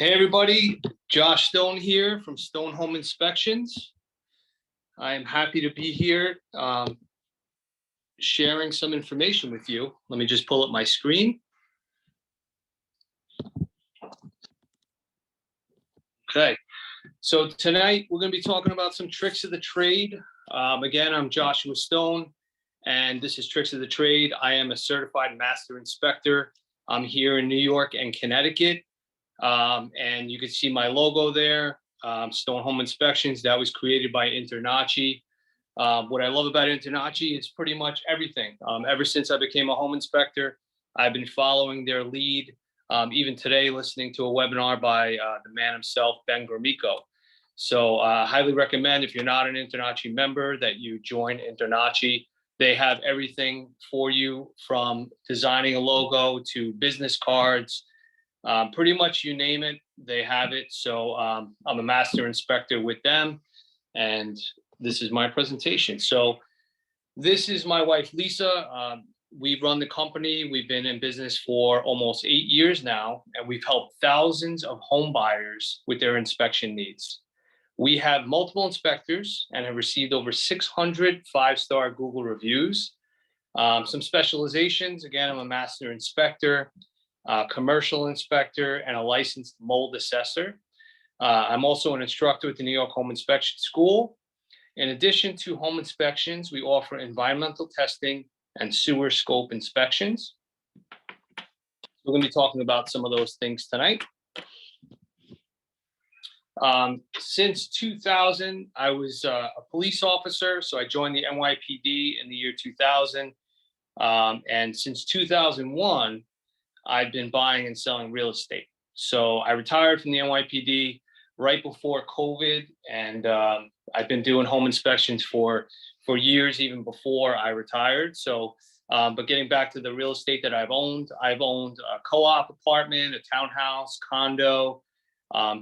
Hey everybody, Josh Stone here from Stone Home Inspections. I am happy to be here sharing some information with you. Let me just pull up my screen. Okay, so tonight we're going to be talking about some tricks of the trade. Again, I'm Joshua Stone, and this is Tricks of the Trade. I am a certified master inspector. I'm here in New York and Connecticut. And you can see my logo there, Stone Home Inspections. That was created by InterNACHI. What I love about InterNACHI is pretty much everything. Ever since I became a home inspector, I've been following their lead. Even today, listening to a webinar by the man himself, Ben Gromiko. So highly recommend, if you're not an InterNACHI member, that you join InterNACHI. They have everything for you, from designing a logo to business cards. Pretty much you name it, they have it. So I'm a master inspector with them, and this is my presentation. So this is my wife, Lisa. We run the company. We've been in business for almost 8 years now, and we've helped thousands of home buyers with their inspection needs. We have multiple inspectors and have received over 600 five-star Google reviews. Some specializations, again, I'm a master inspector, commercial inspector, and a licensed mold assessor. I'm also an instructor at the New York Home Inspection School. In addition to home inspections, we offer environmental testing and sewer scope inspections. We're going to be talking about some of those things tonight. Since 2000, I was a police officer, so I joined the NYPD in the year 2000. And since 2001, I've been buying and selling real estate. So I retired from the NYPD right before COVID, and I've been doing home inspections for years, even before I retired. So, but getting back to the real estate that I've owned a co-op apartment, a townhouse, condo,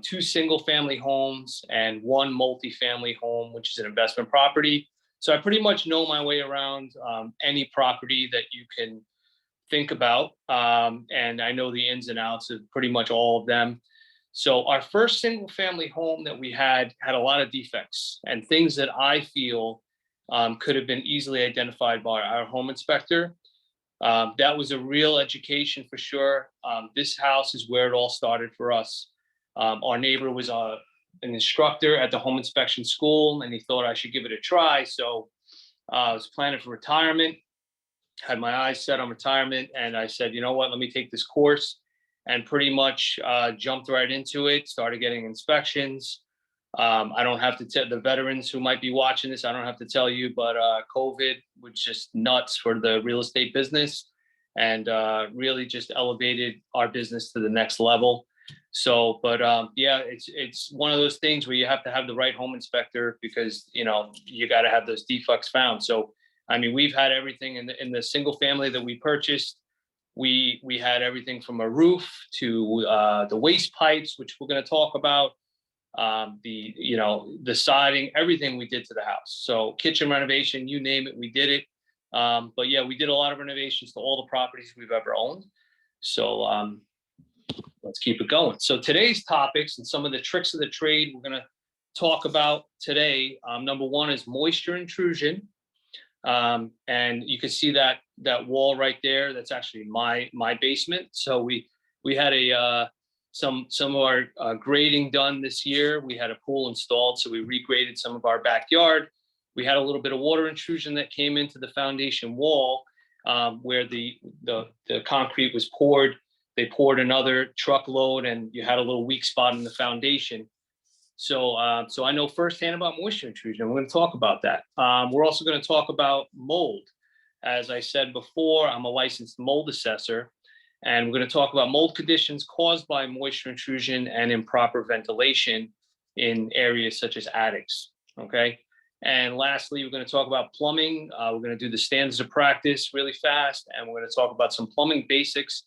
2 single-family homes, and 1 multi-family home, which is an investment property. So I pretty much know my way around any property that you can think about, and I know the ins and outs of pretty much all of them. So our first single family home that we had a lot of defects and things that I feel could have been easily identified by our home inspector. That was a real education for sure. This house is where it all started for us. Our neighbor was an instructor at the home inspection school, and he thought I should give it a try. So I was planning for retirement, had my eyes set on retirement, and I said, you know what, let me take this course, and pretty much jumped right into it, started getting inspections. I don't have to tell the veterans who might be watching this, I don't have to tell you, but COVID was just nuts for the real estate business, and really just elevated our business to the next level. So, but yeah, it's one of those things where you have to have the right home inspector, because, you know, you got to have those defects found. So, I mean, we've had everything in the single family that we purchased. We had everything from a roof to the waste pipes, which we're going to talk about, the siding, everything we did to the house. So kitchen renovation, you name it, we did it. But yeah, we did a lot of renovations to all the properties we've ever owned. So let's keep it going. So today's topics and some of the tricks of the trade we're going to talk about today. Number one is moisture intrusion. And you can see that wall right there. That's actually my basement. So we had some of our grading done this year. We had a pool installed, so we regraded some of our backyard. We had a little bit of water intrusion that came into the foundation wall, where the concrete was poured. They poured another truckload, and you had a little weak spot in the foundation. So I know firsthand about moisture intrusion. We're going to talk about that. We're also going to talk about mold. As I said before, I'm a licensed mold assessor, and we're going to talk about mold conditions caused by moisture intrusion and improper ventilation in areas such as attics. Okay. And lastly, we're going to talk about plumbing. We're going to do the standards of practice really fast, and we're going to talk about some plumbing basics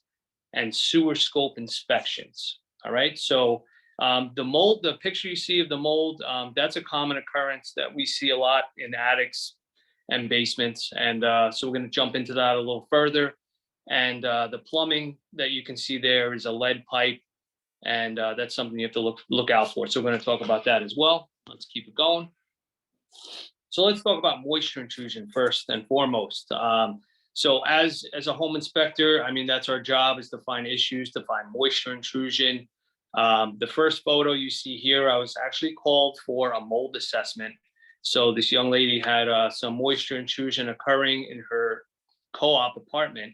and sewer scope inspections. All right. So the mold, the picture you see of the mold, that's a common occurrence that we see a lot in attics and basements. And so we're going to jump into that a little further. And the plumbing that you can see there is a lead pipe and that's something you have to look out for. So we're going to talk about that as well. Let's keep it going. So let's talk about moisture intrusion first and foremost. So as a home inspector, I mean, that's our job, is to find issues, to find moisture intrusion. The first photo you see here, I was actually called for a mold assessment. So this young lady had some moisture intrusion occurring in her co-op apartment.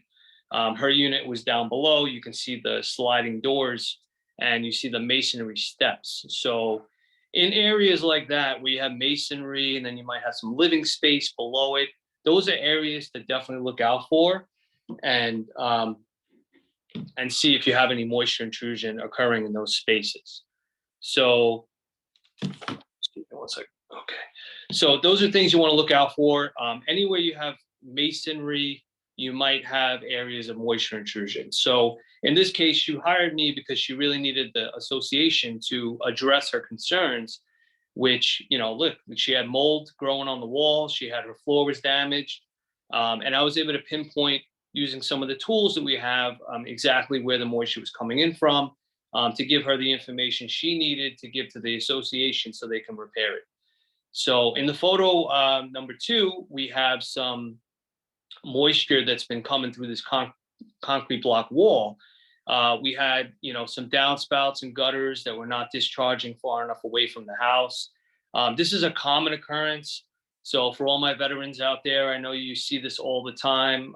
Her unit was down below. You can see the sliding doors and you see the masonry steps. So in areas like that, where you have masonry and then you might have some living space below it, those are areas to definitely look out for, and see if you have any moisture intrusion occurring in those spaces. So, excuse me one second. Okay. So those are things you want to look out for. Anywhere you have masonry, you might have areas of moisture intrusion. So in this case, she hired me because she really needed the association to address her concerns, which, look, she had mold growing on the wall. She had, her floor was damaged. And I was able to pinpoint, using some of the tools that we have, exactly where the moisture was coming in from, to give her the information she needed to give to the association so they can repair it. So in the photo number 2, we have some moisture that's been coming through this concrete block wall. We had, some downspouts and gutters that were not discharging far enough away from the house. This is a common occurrence. So for all my veterans out there, I know you see this all the time.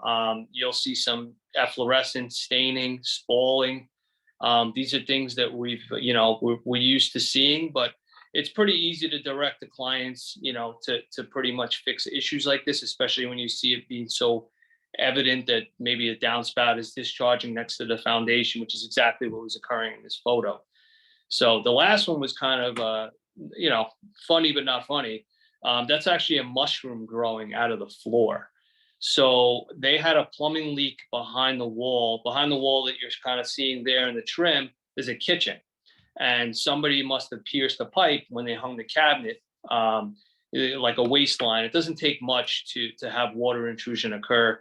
You'll see some efflorescence, staining, spalling. These are things that we're used to seeing, but it's pretty easy to direct the clients, to pretty much fix issues like this, especially when you see it being so evident that maybe a downspout is discharging next to the foundation, which is exactly what was occurring in this photo. So the last one was kind of, funny, but not funny. That's actually a mushroom growing out of the floor. So they had a plumbing leak behind the wall that you're kind of seeing there in the trim. There's a kitchen, and somebody must have pierced the pipe when they hung the cabinet, like a waistline. It doesn't take much to have water intrusion occur.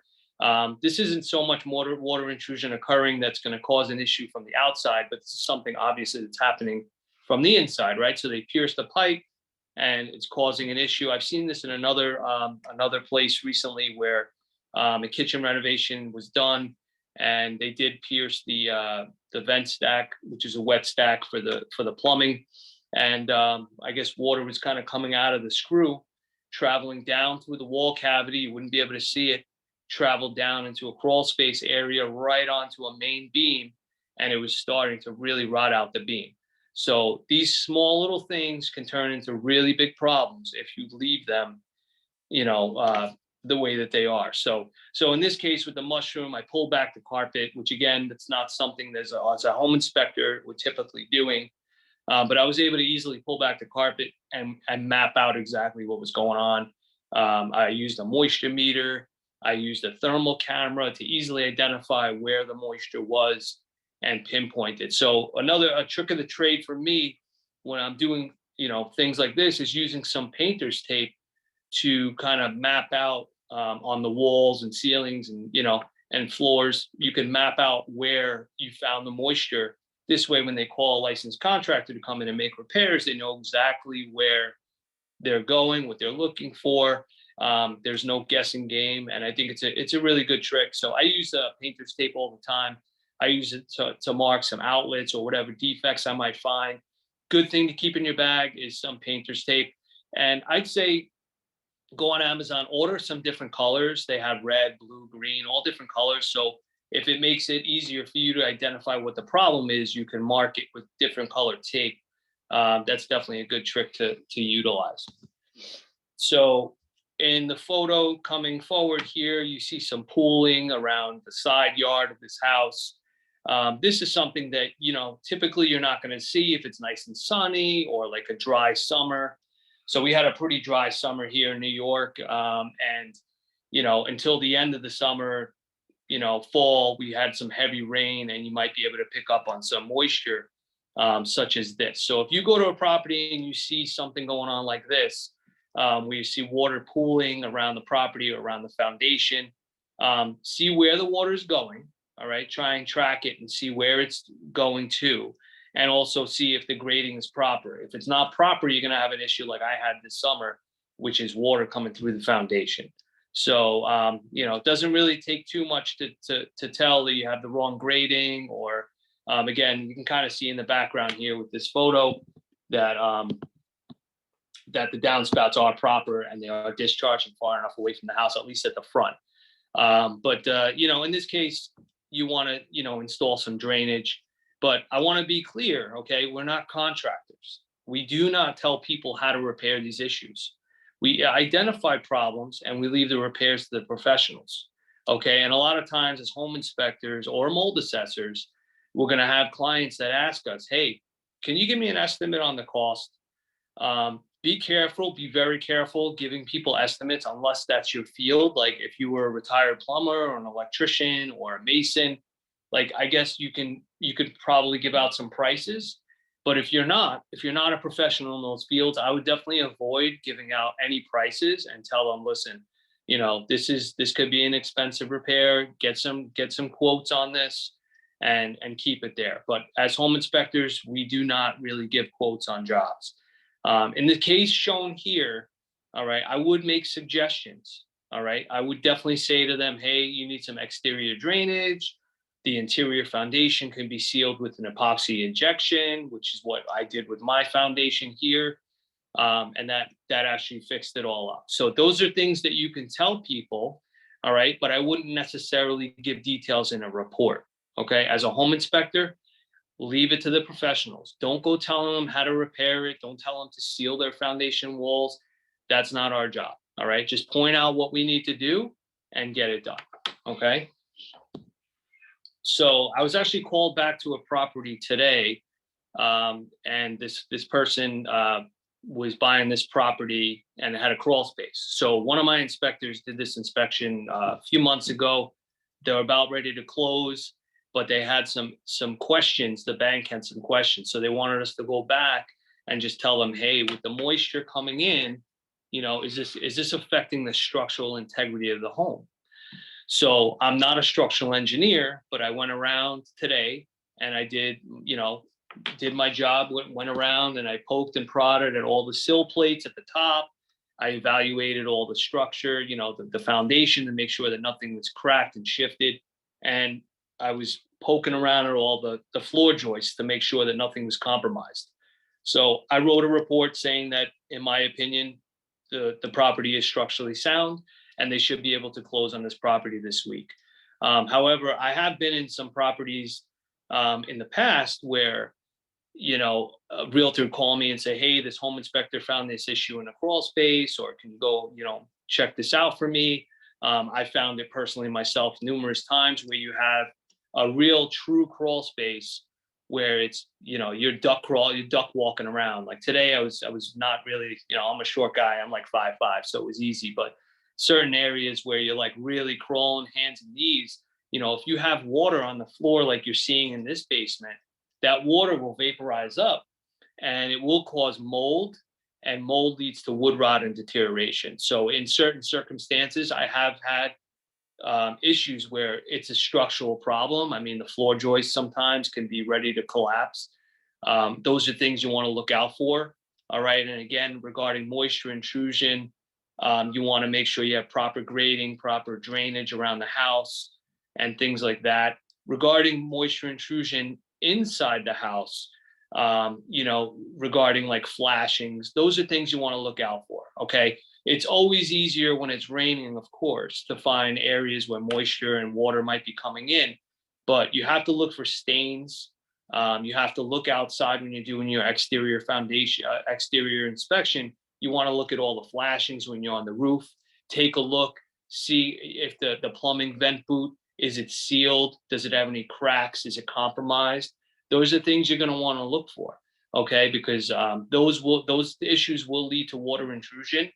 This isn't so much water intrusion occurring that's going to cause an issue from the outside, but this is something obviously that's happening from the inside, right? So they pierced the pipe and it's causing an issue. I've seen this in another place recently where a kitchen renovation was done, and they did pierce the vent stack, which is a wet stack for the plumbing. And I guess water was kind of coming out of the screw, traveling down through the wall cavity. You wouldn't be able to see it, traveled down into a crawl space area right onto a main beam, and it was starting to really rot out the beam. So these small little things can turn into really big problems if you leave them, the way that they are. So in this case with the mushroom, I pulled back the carpet, which again, that's not something that as a home inspector would typically doing. But I was able to easily pull back the carpet and map out exactly what was going on. I used a moisture meter. I used a thermal camera to easily identify where the moisture was and pinpoint it. So a trick of the trade for me when I'm doing, things like this is using some painter's tape to kind of map out on the walls and ceilings and floors. You can map out where you found the moisture. This way, when they call a licensed contractor to come in and make repairs, they know exactly where they're going, what they're looking for. There's no guessing game, and I think it's a really good trick. So I use painter's tape all the time. I use it to mark some outlets or whatever defects I might find. Good thing to keep in your bag is some painter's tape. And I'd say go on Amazon, order some different colors. They have red, blue, green, all different colors. So if it makes it easier for you to identify what the problem is, you can mark it with different colored tape. That's definitely a good trick to utilize. So in the photo coming forward here, you see some pooling around the side yard of this house. This is something that, typically you're not going to see if it's nice and sunny or like a dry summer. So we had a pretty dry summer here in New York. And, until the end of the summer, fall, we had some heavy rain, and you might be able to pick up on some moisture, such as this. So if you go to a property and you see something going on like this, where you see water pooling around the property or around the foundation, see where the water is going. All right, try and track it and see where it's going to. and also see if the grading is proper. If it's not proper, you're gonna have an issue like I had this summer, which is water coming through the foundation. So, it doesn't really take too much to tell that you have the wrong grading, or again, you can kind of see in the background here with this photo that that the downspouts are proper and they are discharging far enough away from the house, at least at the front. But in this case, you want to, install some drainage. But I want to be clear, okay? We're not contractors. We do not tell people how to repair these issues. We identify problems and we leave the repairs to the professionals, okay? And a lot of times as home inspectors or mold assessors, we're going to have clients that ask us, hey, can you give me an estimate on the cost? Be careful, be very careful giving people estimates unless that's your field. Like if you were a retired plumber or an electrician or a mason, like I guess you could probably give out some prices. But if you're not a professional in those fields, I would definitely avoid giving out any prices and tell them, listen, this could be an expensive repair. Get some quotes on this and keep it there. But as home inspectors, we do not really give quotes on jobs. In the case shown here, all right, I would make suggestions. All right, I would definitely say to them, hey, you need some exterior drainage. The interior foundation can be sealed with an epoxy injection, which is what I did with my foundation here. And that actually fixed it all up. So those are things that you can tell people, all right, but I wouldn't necessarily give details in a report, okay? As a home inspector, leave it to the professionals. Don't go telling them how to repair it. Don't tell them to seal their foundation walls. That's not our job, all right? Just point out what we need to do and get it done, okay? So I was actually called back to a property today, and this person was buying this property and it had a crawl space. So one of my inspectors did this inspection a few months ago. They were about ready to close, but they had some questions. The bank had some questions, so they wanted us to go back and just tell them, hey, with the moisture coming in, is this affecting the structural integrity of the home? So I'm not a structural engineer, but I went around today and I did my job, went around and I poked and prodded at all the sill plates at the top. I evaluated all the structure, the foundation to make sure that nothing was cracked and shifted. And I was poking around at all the floor joists to make sure that nothing was compromised. So I wrote a report saying that, in my opinion, the property is structurally sound and they should be able to close on this property this week. However, I have been in some properties in the past where, a realtor would call me and say, hey, this home inspector found this issue in a crawl space, or can you go, check this out for me? I found it personally myself numerous times where you have a real true crawl space where it's, you're duck walking around. Like today I was not really, I'm a short guy, I'm like 5'5", so it was easy, but certain areas where you're like really crawling hands and knees, if you have water on the floor like you're seeing in this basement, that water will vaporize up and it will cause mold, and mold leads to wood rot and deterioration. So in certain circumstances, I have had issues where it's a structural problem. I mean, the floor joists sometimes can be ready to collapse. Those are things you want to look out for. All right. And again, regarding moisture intrusion, you want to make sure you have proper grading, proper drainage around the house, and things like that. Regarding moisture intrusion inside the house, regarding like flashings, those are things you want to look out for. Okay. It's always easier when it's raining, of course, to find areas where moisture and water might be coming in, but you have to look for stains. You have to look outside when you're doing your exterior foundation, exterior inspection. You want to look at all the flashings when you're on the roof. Take a look, see if the plumbing vent boot, is it sealed? Does it have any cracks? Is it compromised? Those are things you're going to want to look for, okay? Because those issues will lead to water intrusion.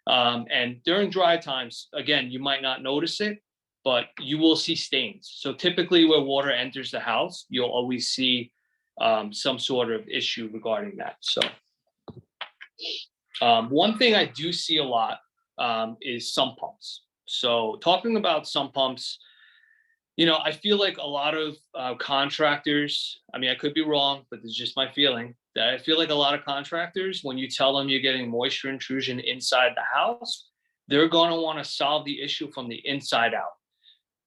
And during dry times, again, you might not notice it, but you will see stains. So typically where water enters the house, you'll always see some sort of issue regarding that. So one thing I do see a lot is sump pumps. So talking about sump pumps, I feel like a lot of contractors, I mean, I could be wrong, but it's just my feeling that I feel like a lot of contractors, when you tell them you're getting moisture intrusion inside the house, they're going to want to solve the issue from the inside out.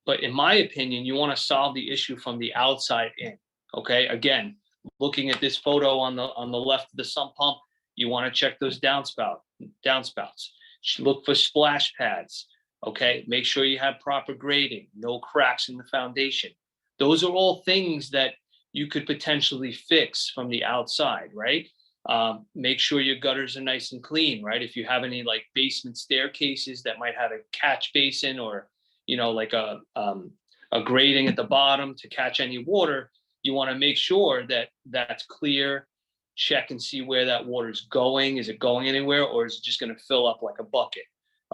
But in my opinion, you want to solve the issue from the outside in. Okay. Again, looking at this photo on the left of the sump pump, you want to check those downspouts. Look for splash pads. Okay. Make sure you have proper grading, no cracks in the foundation. Those are all things that you could potentially fix from the outside, right? Make sure your gutters are nice and clean, right? If you have any like basement staircases that might have a catch basin or like a grating at the bottom to catch any water, you want to make sure that that's clear. Check and see where that water is going. Is it going anywhere, or is it just going to fill up like a bucket?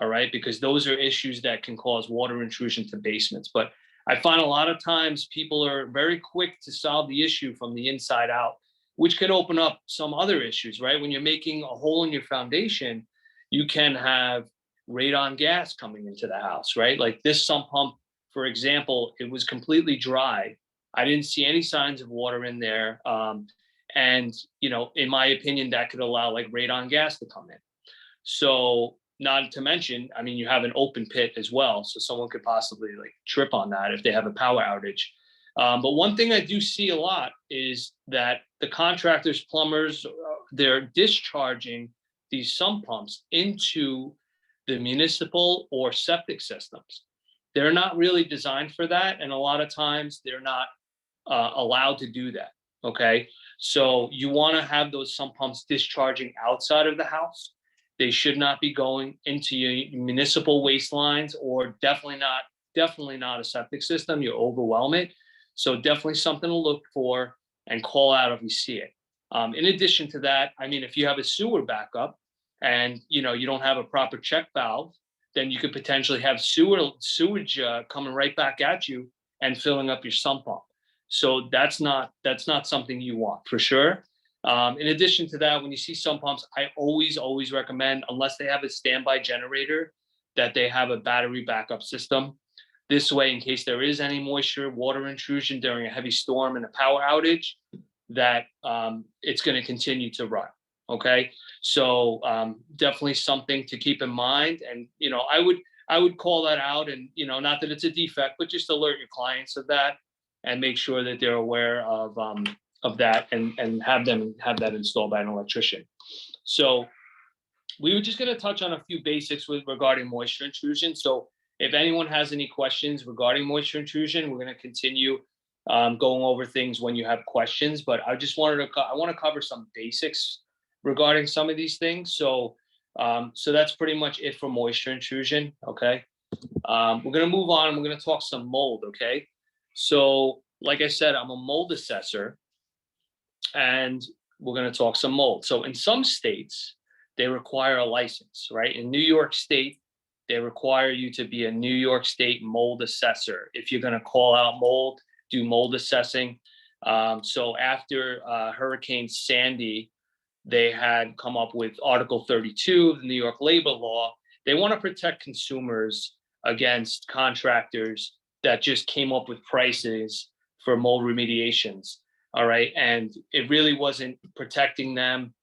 All right, because those are issues that can cause water intrusion to basements. But I find a lot of times people are very quick to solve the issue from the inside out, which can open up some other issues, right? When you're making a hole in your foundation, you can have radon gas coming into the house, right? Like this sump pump, for example, it was completely dry. I didn't see any signs of water in there. And, in my opinion, that could allow like radon gas to come in. So not to mention, I mean, you have an open pit as well. So someone could possibly like trip on that if they have a power outage. But one thing I do see a lot is that the contractors, plumbers, they're discharging these sump pumps into the municipal or septic systems. They're not really designed for that. And a lot of times they're not allowed to do that. Okay. So you want to have those sump pumps discharging outside of the house. They should not be going into your municipal waste lines, or definitely not a septic system. You overwhelm it. So definitely something to look for and call out if you see it. In addition to that, I mean, if you have a sewer backup and you don't have a proper check valve, then you could potentially have sewage coming right back at you and filling up your sump pump. So that's not something you want for sure. In addition to that, when you see sump pumps, I always recommend, unless they have a standby generator, that they have a battery backup system. This way, in case there is any moisture, water intrusion during a heavy storm and a power outage, that it's going to continue to run. Okay, so definitely something to keep in mind. And I would call that out, and not that it's a defect, but just alert your clients of that and make sure that they're aware of that, and have that installed by an electrician. So we were just going to touch on a few basics regarding moisture intrusion. So if anyone has any questions regarding moisture intrusion, we're going to continue going over things when you have questions. But I just wanted to I want to cover some basics regarding some of these things. So that's pretty much it for moisture intrusion. Okay. We're going to move on. We're going to talk some mold. Okay. So like I said, I'm a mold assessor, and we're going to talk some mold. So in some states, they require a license, right? In New York State, they require you to be a New York State mold assessor if you're going to call out mold, do mold assessing. So after Hurricane Sandy, they had come up with Article 32 of the New York labor law. They want to protect consumers against contractors that just came up with prices for mold remediations. All right. And it really wasn't protecting them.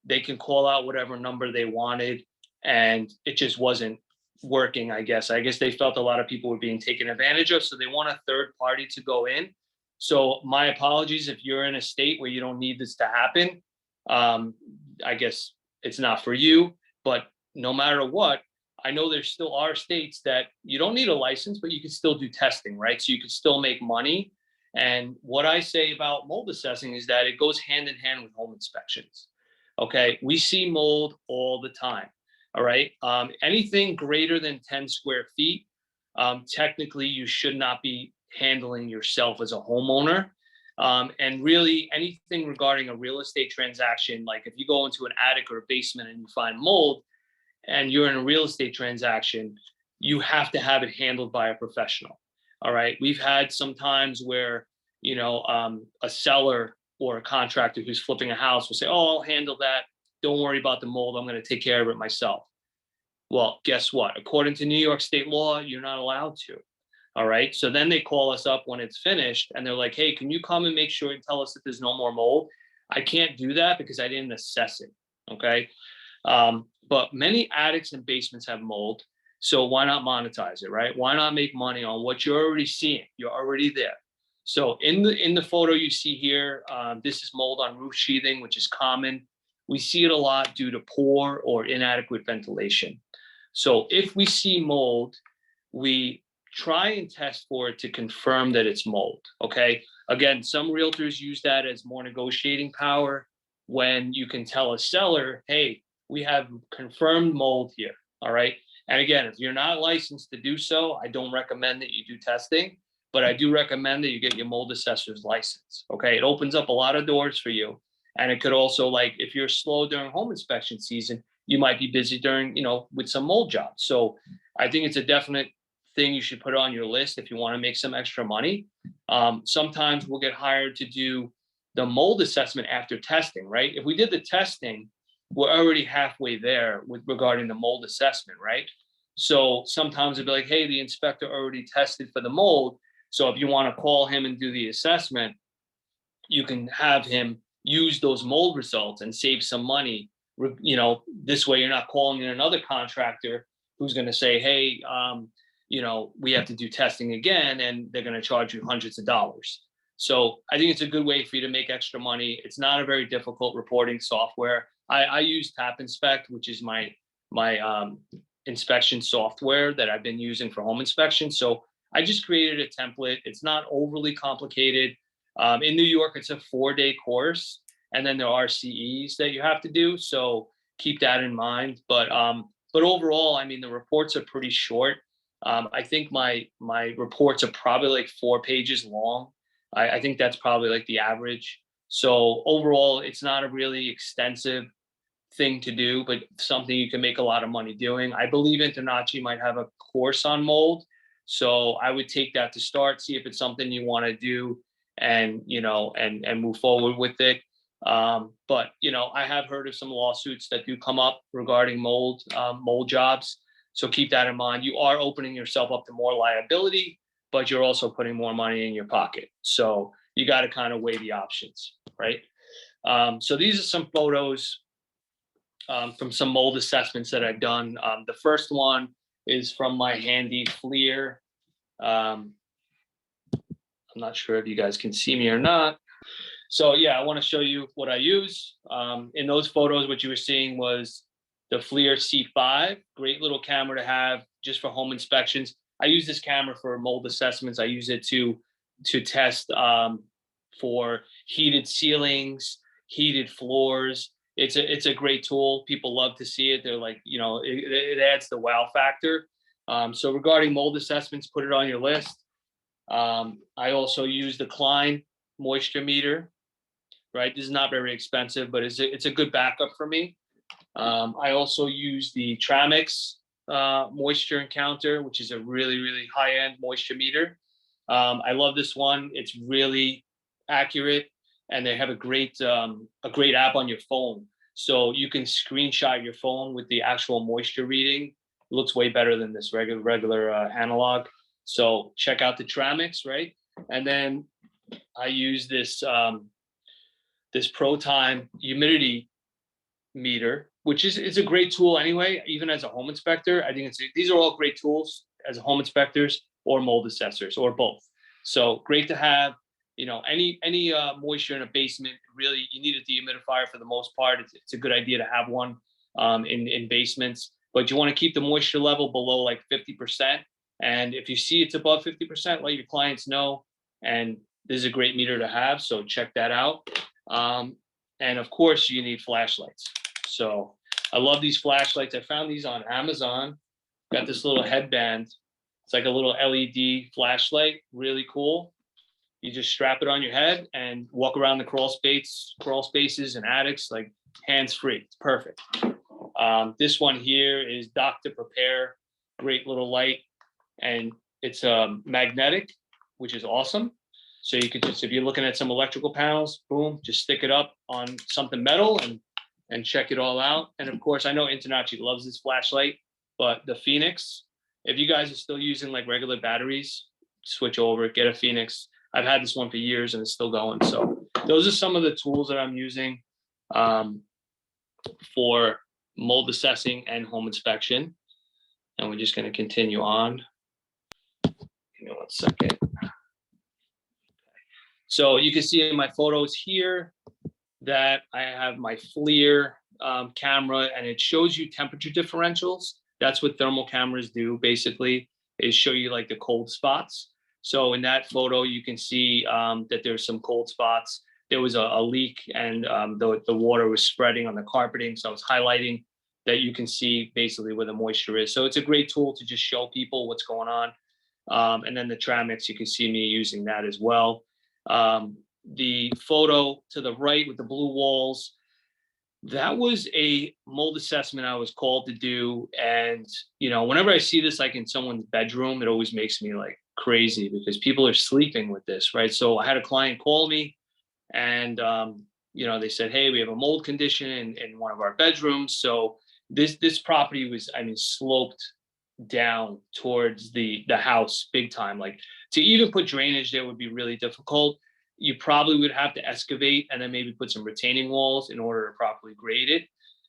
They can call out whatever number they wanted, and it just wasn't working, I guess. They felt a lot of people were being taken advantage of. So they want a third party to go in. So my apologies if you're in a state where you don't need this to happen. I guess it's not for you. But no matter what, I know there still are states that you don't need a license, but you can still do testing, right? So you can still make money. And what I say about mold assessing is that it goes hand in hand with home inspections. Okay, we see mold all the time. All right, anything greater than 10 square feet, technically you should not be handling yourself as a homeowner. And really anything regarding a real estate transaction, like if you go into an attic or a basement and you find mold and you're in a real estate transaction, you have to have it handled by a professional. All right. We've had some times where, a seller or a contractor who's flipping a house will say, "Oh, I'll handle that. Don't worry about the mold. I'm going to take care of it myself." Well, guess what? According to New York State law, you're not allowed to. All right. So then they call us up when it's finished and they're like, hey, can you come and make sure and tell us that there's no more mold? I can't do that because I didn't assess it. Okay. But many attics and basements have mold. So why not monetize it, right? Why not make money on what you're already seeing? You're already there. So in the photo you see here, this is mold on roof sheathing, which is common. We see it a lot due to poor or inadequate ventilation. So if we see mold, we try and test for it to confirm that it's mold. Okay. Again, some realtors use that as more negotiating power when you can tell a seller, hey, we have confirmed mold here. All right. And again, if you're not licensed to do so, I don't recommend that you do testing, but I do recommend that you get your mold assessor's license. Okay. It opens up a lot of doors for you. And it could also, like, if you're slow during home inspection season, you might be busy during, with some mold jobs. So I think it's a definite thing you should put on your list if you want to make some extra money. Sometimes we'll get hired to do the mold assessment after testing, right? If we did the testing, we're already halfway there with regarding the mold assessment, right? So sometimes it'd be like, hey, the inspector already tested for the mold. So if you want to call him and do the assessment, you can have him use those mold results and save some money. This way you're not calling in another contractor who's going to say, hey, we have to do testing again, and they're going to charge you hundreds of dollars. So I think it's a good way for you to make extra money. It's not a very difficult reporting software. I use Tap Inspect, which is my inspection software that I've been using for home inspection. So I just created a template. It's not overly complicated. In New York, it's a 4-day course, and then there are CEs that you have to do. So keep that in mind. But overall, I mean, the reports are pretty short. I think my reports are probably like 4 pages long. I think that's probably like the average. So overall, it's not a really extensive thing to do, but something you can make a lot of money doing. I believe InterNACHI might have a course on mold. So I would take that to start, see if it's something you want to do, and move forward with it. But I have heard of some lawsuits that do come up regarding mold jobs. So keep that in mind. You are opening yourself up to more liability, but you're also putting more money in your pocket. So you got to kind of weigh the options, right? So these are some photos from some mold assessments that I've done. The first one is from my handy FLIR. I'm not sure if you guys can see me or not. So yeah, I want to show you what I use. In those photos, what you were seeing was the FLIR C5, great little camera to have just for home inspections. I use this camera for mold assessments. I use it to test for heated ceilings, heated floors. It's a great tool. People love to see it. They're like, it adds the wow factor. So regarding mold assessments, put it on your list. I also use the Klein moisture meter, right? This is not very expensive, but it's a good backup for me. I also use the Tramix moisture encounter, which is a really, really high-end moisture meter. I love this one. It's really accurate, and they have a great app on your phone. So you can screenshot your phone with the actual moisture reading. It looks way better than this regular analog. So check out the Tramix, right? And then I use this this ProTime humidity meter, which is a great tool anyway, even as a home inspector. I think these are all great tools as home inspectors or mold assessors or both. So great to have, any moisture in a basement. Really, you need a dehumidifier for the most part. It's a good idea to have one in basements, but you want to keep the moisture level below like 50%. And if you see it's above 50%, let your clients know. And this is a great meter to have, so check that out. And of course, you need flashlights. So I love these flashlights. I found these on Amazon. Got this little headband. It's like a little LED flashlight, really cool. You just strap it on your head and walk around the crawl spaces and attics, like hands-free. It's perfect. This one here is Dr. Prepare, great little light. And it's magnetic, which is awesome. So you could just, if you're looking at some electrical panels, boom, just stick it up on something metal and check it all out. And of course, I know InterNACHI loves this flashlight, but the Phoenix, if you guys are still using like regular batteries, switch over, get a Phoenix. I've had this one for years and it's still going. So those are some of the tools that I'm using for mold assessing and home inspection. And we're just going to continue on. Give me 1 second. So you can see in my photos here that I have my FLIR camera, and it shows you temperature differentials. That's what thermal cameras do, basically, is show you like the cold spots. So in that photo, you can see that there's some cold spots. There was a leak, and the water was spreading on the carpeting. So I was highlighting that you can see basically where the moisture is. So it's a great tool to just show people what's going on. And then the Tramix, you can see me using that as well. The photo to the right with the blue walls, that was a mold assessment I was called to do. And, you know, whenever I see this, like in someone's bedroom, it always makes me like crazy because people are sleeping with this, right? So I had a client call me and, you know, they said, hey, we have a mold condition in one of our bedrooms. So this property was, I mean, sloped down towards the house big time. Like to even put drainage there would be really difficult. You probably would have to excavate and then maybe put some retaining walls in order to properly grade it.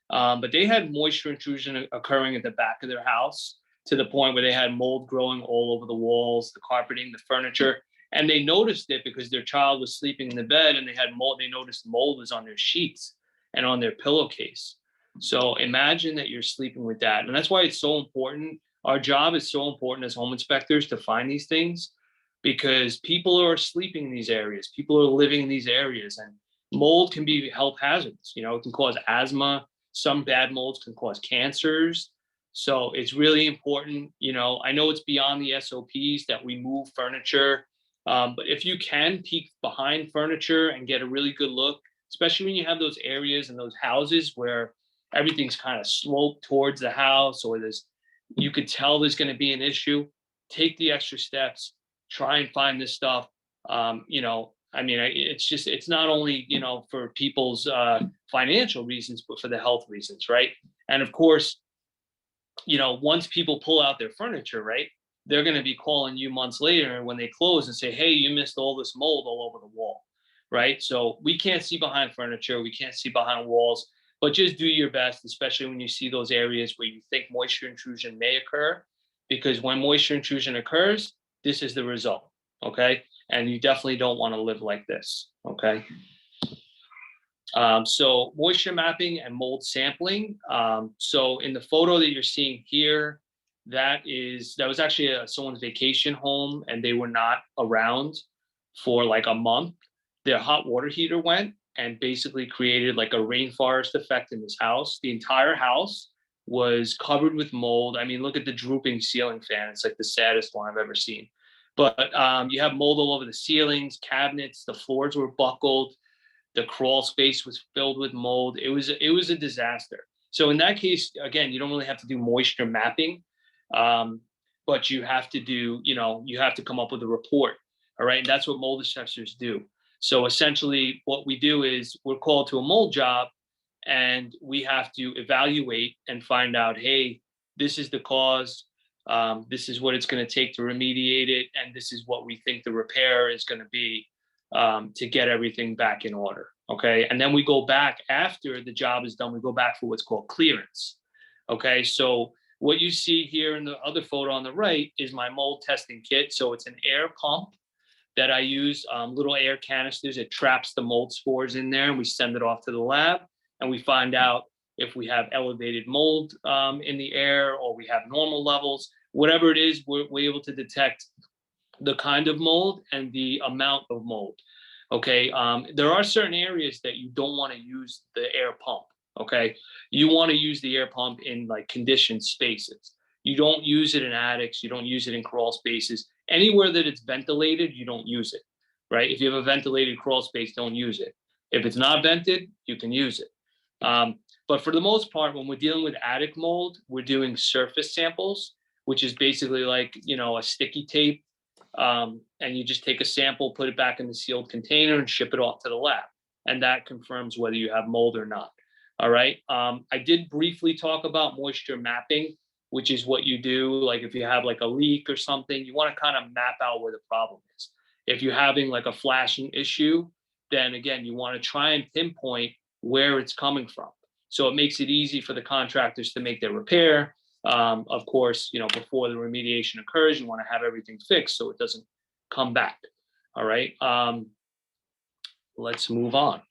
But they had moisture intrusion occurring at the back of their house to the point where they had mold growing all over the walls, the carpeting, the furniture. And they noticed it because their child was sleeping in the bed and they had mold. They noticed mold was on their sheets and on their pillowcase. So imagine that you're sleeping with that. And that's why it's so important. Our job is so important as home inspectors to find these things, because people are sleeping in these areas, people are living in these areas, and mold can be health hazards. You know, it can cause asthma. Some bad molds can cause cancers. So it's really important. You know, I know it's beyond the SOPs that we move furniture, but if you can peek behind furniture and get a really good look, especially when you have those areas and those houses where everything's kind of sloped towards the house, or you could tell there's going to be an issue, take the extra steps, try and find this stuff. You know, I mean, it's not only, you know, for people's financial reasons, but for the health reasons, right? And of course, you know, once people pull out their furniture, right, they're going to be calling you months later when they close and say, hey, you missed all this mold all over the wall, right? So we can't see behind furniture, we can't see behind walls, but just do your best, especially when you see those areas where you think moisture intrusion may occur, because when moisture intrusion occurs, this is the result, okay? And you definitely don't want to live like this, okay? So moisture mapping and mold sampling. So in the photo that you're seeing here, that was actually someone's vacation home, and they were not around for like a month. Their hot water heater went and basically created like a rainforest effect in this house. The entire house was covered with mold. I mean, look at the drooping ceiling fan. It's like the saddest one I've ever seen. But you have mold all over the ceilings, cabinets, the floors were buckled, the crawl space was filled with mold. It was a disaster. So in that case, again, you don't really have to do moisture mapping, but you have to do, you know, you have to come up with a report. All right. And that's what mold assessors do. So essentially what we do is we're called to a mold job and we have to evaluate and find out, hey, this is the cause. This is what it's going to take to remediate it. And this is what we think the repair is going to be to get everything back in order. Okay. And then we go back after the job is done. We go back for what's called clearance. Okay. So what you see here in the other photo on the right is my mold testing kit. So it's an air pump that I use, little air canisters. It traps the mold spores in there, and we send it off to the lab, and we find out if we have elevated mold in the air or we have normal levels. Whatever it is, we're able to detect the kind of mold and the amount of mold. Okay. There are certain areas that you don't want to use the air pump. Okay. You want to use the air pump in like conditioned spaces. You don't use it in attics. You don't use it in crawl spaces. Anywhere that it's ventilated, you don't use it, right? If you have a ventilated crawl space, don't use it. If it's not vented, you can use it. But for the most part, when we're dealing with attic mold, we're doing surface samples, which is basically like, you know, a sticky tape. And you just take a sample, put it back in the sealed container and ship it off to the lab. And that confirms whether you have mold or not. All right. I did briefly talk about moisture mapping. which is what you do. Like if you have like a leak or something, you want to kind of map out where the problem is. If you're having like a flashing issue, then again, you want to try and pinpoint where it's coming from. So it makes it easy for the contractors to make their repair. Of course, before the remediation occurs, you want to have everything fixed so it doesn't come back. All right. Let's move on.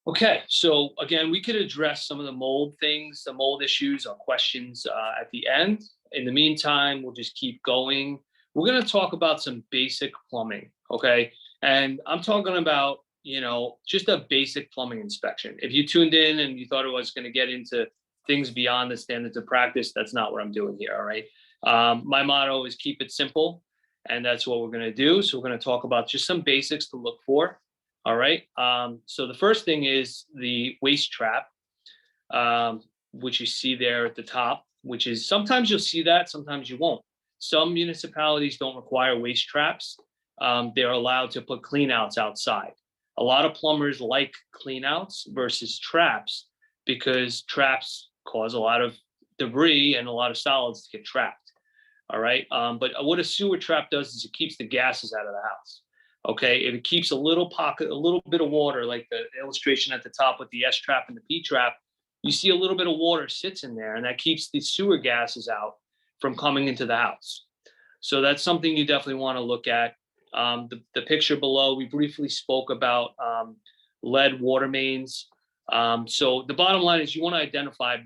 Okay, so again, we could address some of the mold things, the mold issues or questions at the end. In the meantime, we'll just keep going. We're going to talk about some basic plumbing, okay? And I'm talking about, just a basic plumbing inspection. If you tuned in and you thought it was going to get into things beyond the standards of practice, that's not what I'm doing here, all right? My motto is keep it simple, and that's what we're going to do. So we're going to talk about just some basics to look for. All right. So the first thing is the waste trap, which you see there at the top, which is sometimes you'll see that, sometimes you won't. Some municipalities don't require waste traps. They're allowed to put cleanouts outside. A lot of plumbers like cleanouts versus traps because traps cause a lot of debris and a lot of solids to get trapped. All right. But what a sewer trap does is it keeps the gases out of the house. Okay, if it keeps a little pocket, a little bit of water, like the illustration at the top with the S trap and the P trap, you see a little bit of water sits in there, and that keeps the sewer gases out from coming into the house. So that's something you definitely want to look at. The picture below, we briefly spoke about lead water mains. So the bottom line is you want to identify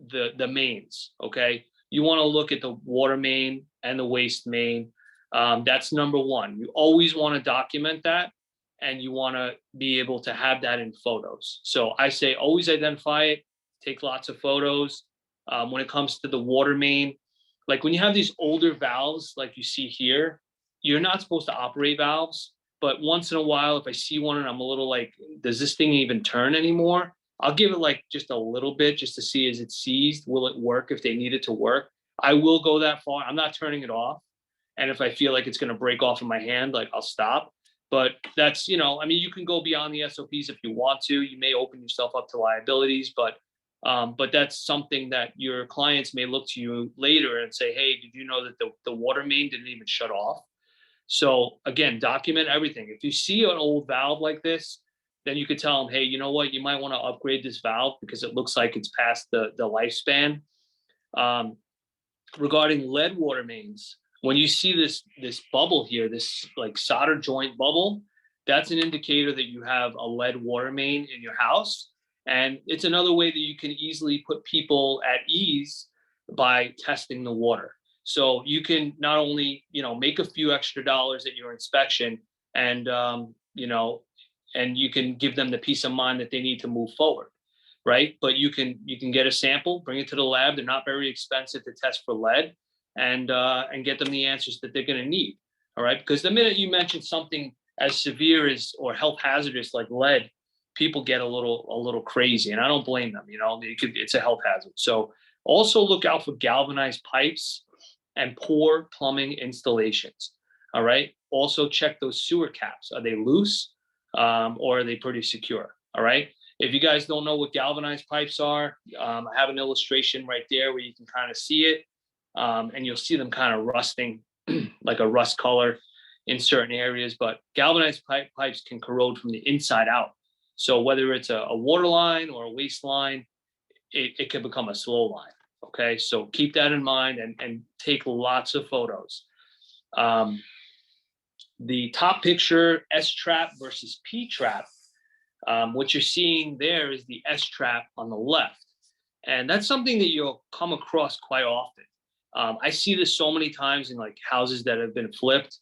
the mains, okay? You want to look at the water main and the waste main. That's number one. You always want to document that, and you want to be able to have that in photos. So I say always identify it, take lots of photos. When it comes to the water main, like when you have these older valves, like you see here, you're not supposed to operate valves. But once in a while, if I see one and I'm a little like, does this thing even turn anymore? I'll give it like just a little bit just to see, is it seized? Will it work if they need it to work? I will go that far. I'm not turning it off. And if I feel like it's going to break off in my hand, like I'll stop. But that's, you can go beyond the SOPs if you want to. You may open yourself up to liabilities, but that's something that your clients may look to you later and say, hey, did you know that the water main didn't even shut off? So again, document everything. If you see an old valve like this, then you could tell them, hey, you know what, you might want to upgrade this valve because it looks like it's past the lifespan. Regarding lead water mains, when you see this bubble here, this like solder joint bubble, that's an indicator that you have a lead water main in your house. And it's another way that you can easily put people at ease by testing the water. So you can not only, make a few extra dollars at your inspection and, and you can give them the peace of mind that they need to move forward. Right. But you can get a sample, bring it to the lab. They're not very expensive to test for lead and get them the answers that they're going to need. All right. Because the minute you mention something as severe as or health hazardous like lead, people get a little crazy, and I don't blame them. It's a health hazard. So also look out for galvanized pipes and poor plumbing installations. All right. Also check those sewer caps. Are they loose or are they pretty secure? All right. If you guys don't know what galvanized pipes are, I have an illustration right there where you can kind of see it. And you'll see them kind of rusting, like a rust color in certain areas. But galvanized pipes can corrode from the inside out. So whether it's a water line or a waste line, it can become a slow line. Okay, so keep that in mind and take lots of photos. The top picture, S-trap versus P-trap. What you're seeing there is the S-trap on the left. And that's something that you'll come across quite often. I see this so many times in like houses that have been flipped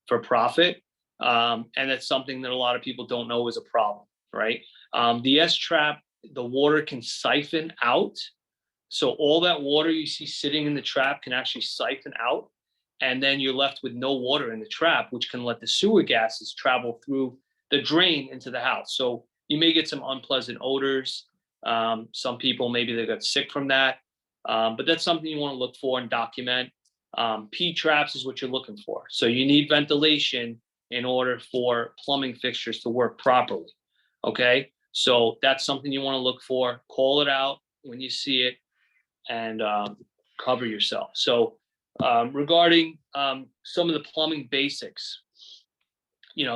for profit. And that's something that a lot of people don't know is a problem, right? The S-trap, the water can siphon out. So all that water you see sitting in the trap can actually siphon out. And then you're left with no water in the trap, which can let the sewer gases travel through the drain into the house. So you may get some unpleasant odors. Some people, maybe they got sick from that. But that's something you want to look for and document. P-traps is what you're looking for. So you need ventilation in order for plumbing fixtures to work properly. Okay, so that's something you want to look for. Call it out when you see it and cover yourself. So regarding some of the plumbing basics,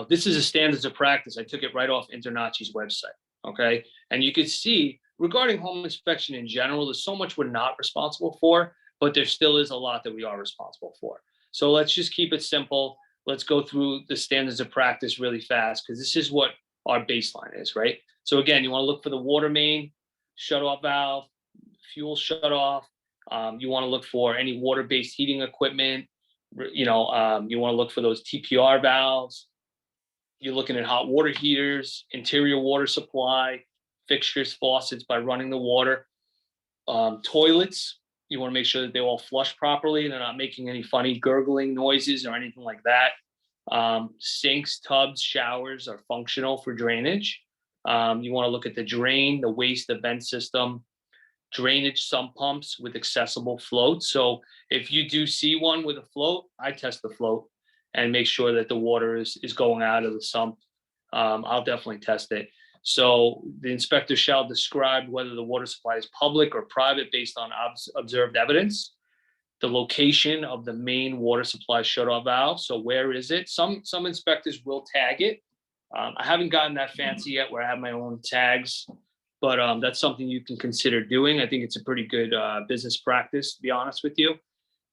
this is a standards of practice. I took it right off InterNACHI's website. Okay. And you can see regarding home inspection in general, there's so much we're not responsible for, but there still is a lot that we are responsible for. So let's just keep it simple. Let's go through the standards of practice really fast, because this is what our baseline is, right? So again, you want to look for the water main, shut-off valve, fuel shut-off. You want to look for any water-based heating equipment. You want to look for those TPR valves. You're looking at hot water heaters, interior water supply, fixtures, faucets by running the water. Toilets, you want to make sure that they all flush properly. They're not making any funny gurgling noises or anything like that. Sinks, tubs, showers are functional for drainage. You want to look at the drain, the waste, the vent system, drainage sump pumps with accessible float. So if you do see one with a float, I test the float and make sure that the water is going out of the sump. I'll definitely test it. So the inspector shall describe whether the water supply is public or private based on observed evidence. The location of the main water supply shut-off valve. So where is it? Some inspectors will tag it. I haven't gotten that fancy yet where I have my own tags, but that's something you can consider doing. I think it's a pretty good business practice, to be honest with you.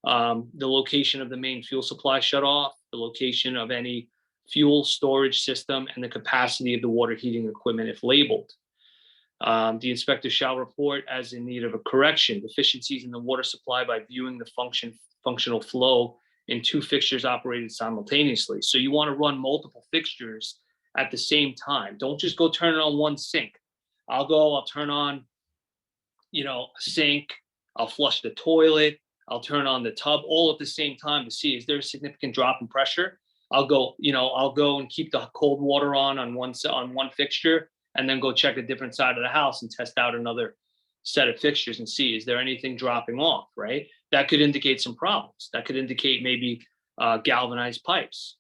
The location of the main fuel supply shut-off, the location of any fuel storage system, and the capacity of the water heating equipment if labeled. The inspector shall report as in need of a correction, deficiencies in the water supply by viewing the functional flow in two fixtures operated simultaneously. So you want to run multiple fixtures at the same time. Don't just go turn it on one sink. I'll turn on, a sink, I'll flush the toilet, I'll turn on the tub all at the same time to see, is there a significant drop in pressure? I'll go and keep the cold water on one fixture, and then go check a different side of the house and test out another set of fixtures and see, is there anything dropping off, right? That could indicate some problems. That could indicate maybe galvanized pipes,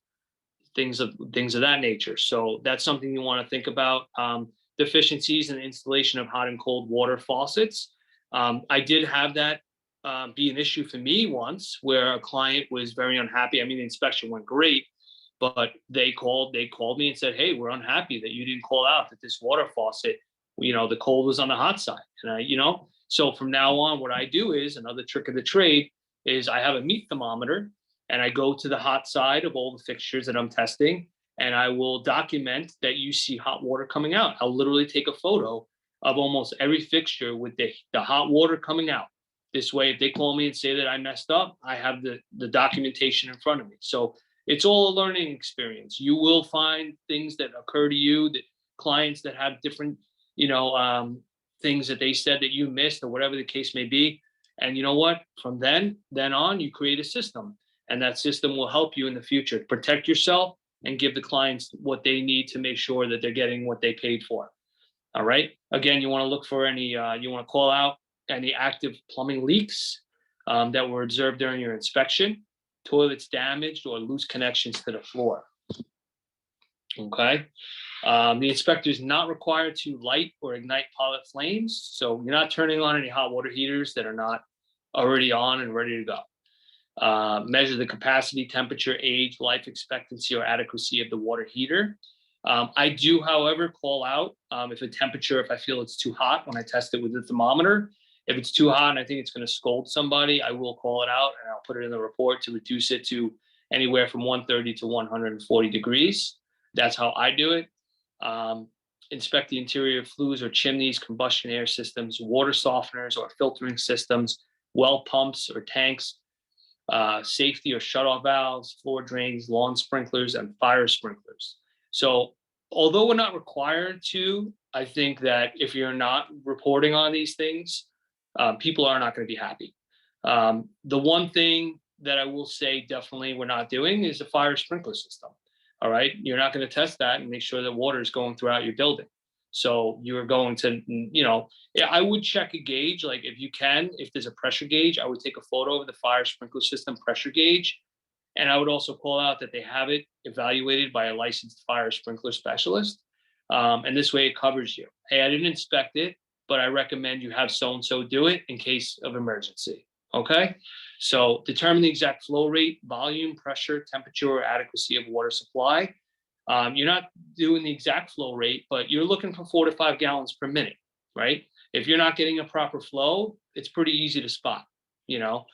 things of that nature. So that's something you want to think about. Deficiencies in the installation of hot and cold water faucets. I did have that be an issue for me once, where a client was very unhappy. I mean, the inspection went great, but they called me and said, hey, we're unhappy that you didn't call out that this water faucet, the cold was on the hot side. And so from now on, what I do is, another trick of the trade is, I have a meat thermometer and I go to the hot side of all the fixtures that I'm testing, and I will document that you see hot water coming out. I'll literally take a photo of almost every fixture with the hot water coming out. This way, if they call me and say that I messed up, I have the documentation in front of me. So it's all a learning experience. You will find things that occur to you, that clients that have different, things that they said that you missed, or whatever the case may be. And you know what? From then on, you create a system, and that system will help you in the future. Protect yourself and give the clients what they need to make sure that they're getting what they paid for. All right. Again, you want to look for you want to call out any active plumbing leaks that were observed during your inspection, toilets damaged, or loose connections to the floor. Okay. The inspector is not required to light or ignite pilot flames. So you're not turning on any hot water heaters that are not already on and ready to go. Measure the capacity, temperature, age, life expectancy, or adequacy of the water heater. I do, however, call out if I feel it's too hot when I test it with the thermometer. If it's too hot and I think it's going to scold somebody, I will call it out and I'll put it in the report to reduce it to anywhere from 130 to 140 degrees. That's how I do it. Inspect the interior flues or chimneys, combustion air systems, water softeners or filtering systems, well pumps or tanks, safety or shutoff valves, floor drains, lawn sprinklers, and fire sprinklers. So although we're not required to, I think that if you're not reporting on these things, people are not going to be happy. The one thing that I will say definitely we're not doing is a fire sprinkler system. All right. You're not going to test that and make sure that water is going throughout your building. So you're going to, I would check a gauge. Like if there's a pressure gauge, I would take a photo of the fire sprinkler system pressure gauge. And I would also call out that they have it evaluated by a licensed fire sprinkler specialist. And this way it covers you. Hey, I didn't inspect it, but I recommend you have so-and-so do it in case of emergency, okay? So determine the exact flow rate, volume, pressure, temperature, or adequacy of water supply. You're not doing the exact flow rate, but you're looking for 4 to 5 gallons per minute, right? If you're not getting a proper flow, it's pretty easy to spot, you know?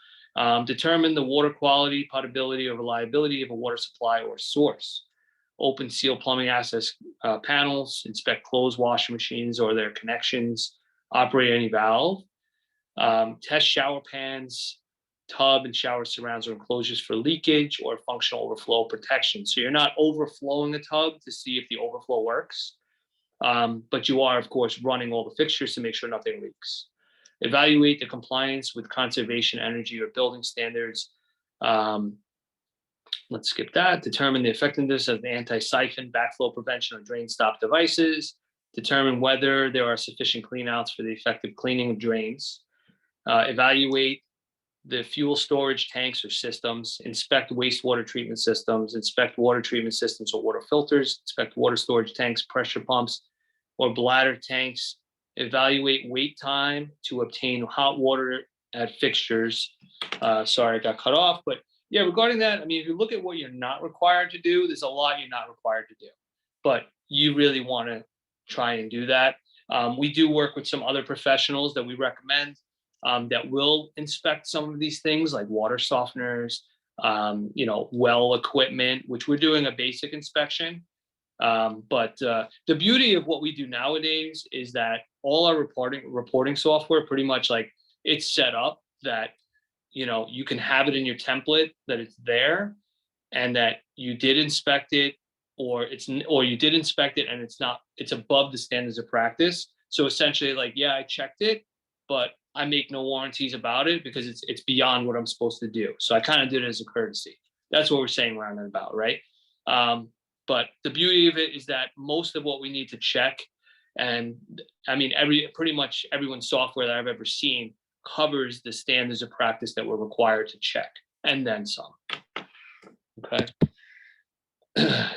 Determine the water quality, potability, or reliability of a water supply or source. Open seal plumbing access panels, inspect closed washing machines or their connections, operate any valve, test shower pans, tub and shower surrounds or enclosures for leakage or functional overflow protection. So you're not overflowing a tub to see if the overflow works, but you are, of course, running all the fixtures to make sure nothing leaks. Evaluate the compliance with conservation, energy, or building standards. Let's skip that. Determine the effectiveness of the anti-siphon, backflow prevention, or drain stop devices. Determine whether there are sufficient cleanouts for the effective cleaning of drains. Evaluate the fuel storage tanks or systems. Inspect wastewater treatment systems. Inspect water treatment systems or water filters. Inspect water storage tanks, pressure pumps, or bladder tanks. Evaluate wait time to obtain hot water at fixtures. Sorry, I got cut off, but yeah, regarding that, I mean, if you look at what you're not required to do, there's a lot you're not required to do, but you really want to try and do that. We do work with some other professionals that we recommend that will inspect some of these things like water softeners, well equipment, which we're doing a basic inspection. But the beauty of what we do nowadays is that all our reporting software pretty much like it's set up that you can have it in your template that it's there and that you did inspect it or you did inspect it and it's above the standards of practice. So essentially like, yeah, I checked it, but I make no warranties about it because it's beyond what I'm supposed to do. So I kind of did it as a courtesy. That's what we're saying around and about, right? But the beauty of it is that most of what we need to check, and I mean, pretty much everyone's software that I've ever seen covers the standards of practice that we're required to check, and then some. Okay.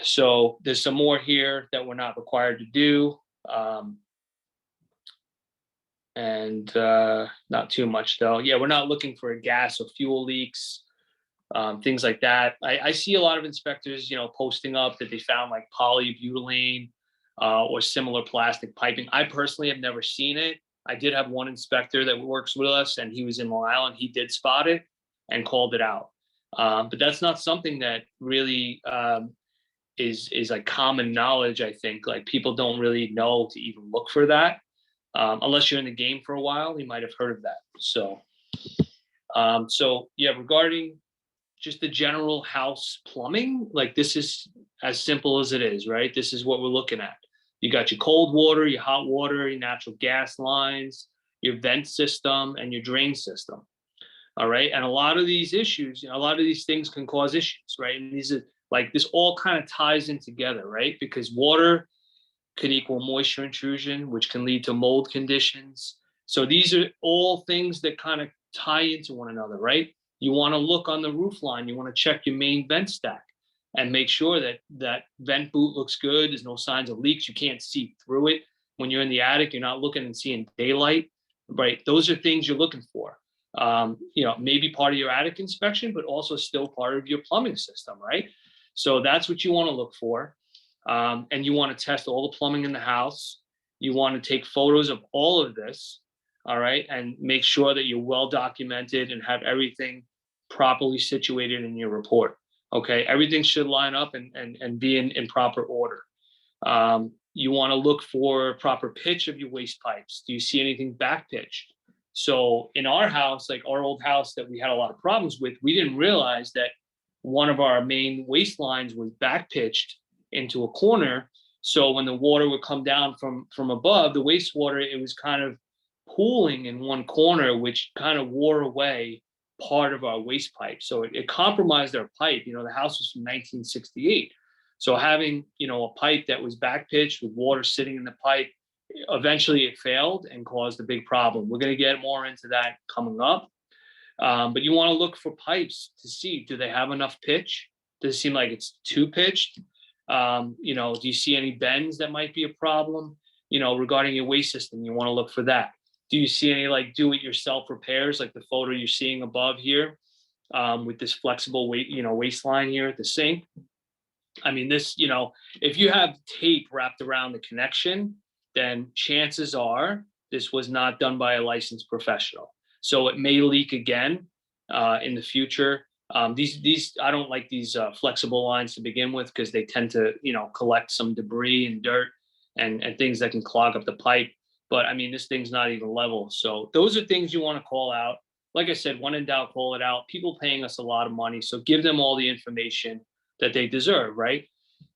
So there's some more here that we're not required to do. And not too much though. Yeah, we're not looking for gas or fuel leaks, things like that. I see a lot of inspectors, posting up that they found like polybutylene or similar plastic piping. I personally have never seen it. I did have one inspector that works with us and he was in Long Island. He did spot it and called it out. But that's not something that really is like common knowledge. I think like people don't really know to even look for that. Unless you're in the game for a while, you might have heard of that. So yeah, regarding just the general house plumbing, like this is as simple as it is, right? This is what we're looking at. You got your cold water, your hot water, your natural gas lines, your vent system, and your drain system. All right. And a lot of these issues, a lot of these things can cause issues, right? And these are like, this all kind of ties in together, right? Because water could equal moisture intrusion, which can lead to mold conditions. So these are all things that kind of tie into one another, right? You want to look on the roof line. You want to check your main vent stack and make sure that that vent boot looks good. There's no signs of leaks. You can't see through it. When you're in the attic, you're not looking and seeing daylight, right? Those are things you're looking for. Maybe part of your attic inspection, but also still part of your plumbing system, right? So that's what you want to look for. And you want to test all the plumbing in the house. You want to take photos of all of this, all right, and make sure that you're well documented and have everything properly situated in your report. Okay, everything should line up and be in proper order. You want to look for proper pitch of your waste pipes. Do you see anything back pitched? So in our house, like our old house that we had a lot of problems with, we didn't realize that one of our main waste lines was back pitched into a corner. So when the water would come down from above, the wastewater, it was kind of pooling in one corner, which kind of wore away part of our waste pipe. So it compromised our pipe. The house was from 1968. So having, a pipe that was back pitched with water sitting in the pipe, eventually it failed and caused a big problem. We're going to get more into that coming up. But you want to look for pipes to see, do they have enough pitch? Does it seem like it's too pitched? Do you see any bends that might be a problem? regarding your waste system, you want to look for that. Do you see any like do-it-yourself repairs, like the photo you're seeing above here, with this flexible waistline here at the sink? I mean, this, if you have tape wrapped around the connection, then chances are this was not done by a licensed professional. So it may leak again in the future. These I don't like these flexible lines to begin with, because they tend to collect some debris and dirt and things that can clog up the pipe. But I mean, this thing's not even level. So those are things you want to call out. Like I said, when in doubt, call it out. People paying us a lot of money, so give them all the information that they deserve, right?